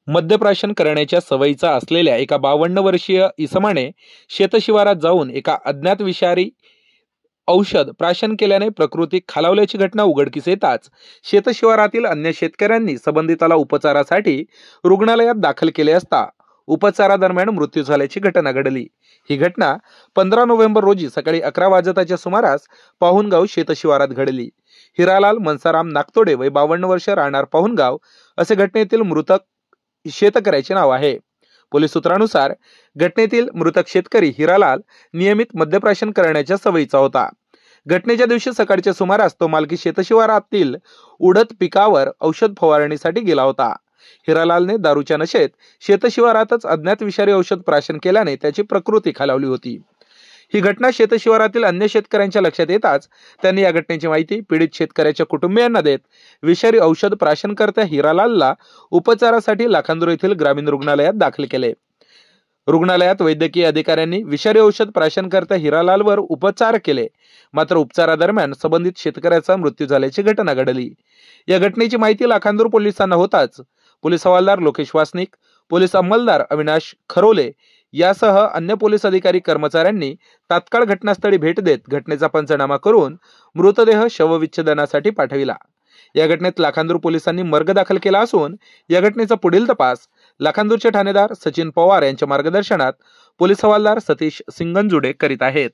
मद्यप्राशन करण्याच्या सवयीचा असलेल्या एका 52 वर्षीय इसमाने शेतशिवारात जाऊन एका अज्ञात विषारी औषध प्राशन केल्याने प्रकृती खालावल्याची घटना उघडकीस येताच शेतशिवारातील अन्य शेतकऱ्यांनी संबंधिताला उपचारासाठी रुग्णालयात दाखल केले असता उपचारादरम्यान मृत्यू झाल्याची घटना घडली। ही घटना 15 नोव्हेंबर रोजी सकाळी 11 वाजताच्या सुमारास पाहुणगाव शेतशिवारात घडली। हिरालाल मनसाराम नागतोडे वय 52 वर्ष राहणार पाहुणगाव असे घटनेतील मृतक शेतकऱ्याचे नाव आहे। पोलीस सूत्रानुसार घटनेतील मृतक शेतकरी हिरालाल नियमित मद्यप्राशन करण्याच्या सवयीचा होता। घटनेच्या दिवशी सकाळच्या सुमारास तो मालकी शेतशिवारातील उडत पिकावर औषध फवारणीसाठी गेला होता। हिरालालने दारूच्या नशेत शेतशिवारातच अज्ञात विषारी औषध प्राशन केल्याने त्याची प्रकृती खालावली होती। ही घटना शेतशिवारातील अन्य शेतकऱ्यांच्या लक्षात येताच त्यांनी या घटनेची माहिती पीडित शेतकऱ्याच्या कुटुंबियांना देत विषारी औषध प्राशनकर्त्या हिरालालला उपचारासाठी लाखांदूर येथील ग्रामीण रुग्णालयात दाखल केले। रुग्णालयात वैद्यकीय अधिकाऱ्यांनी विषारी औषध प्राशनकर्त्या हिरालालवर उपचार केले, मात्र उपचारादरम्यान संबंधित शेतकऱ्याचा मृत्यू झाल्याची घटना घडली। या घटनेची माहिती लाखांदूर पोलिसांना होताच पोलीस हवालदार लोकेश वासनिक, पोलीस अंमलदार अविनाश खरोले यासह अन्य पोलीस अधिकारी कर्मचाऱ्यांनी तात्काळ घटनास्थळी भेट देत घटनेचा पंचनामा करून मृतदेह शवविच्छेदनासाठी पाठविला। या घटनेत लाखांदूर पोलिसांनी मर्ग दाखल केला असून या घटनेचा पुढील तपास लाखांदूरचे ठाणेदार सचिन पवार यांच्या मार्गदर्शनात पोलीस हवालदार सतीश सिंगनजुडे करीत आहेत।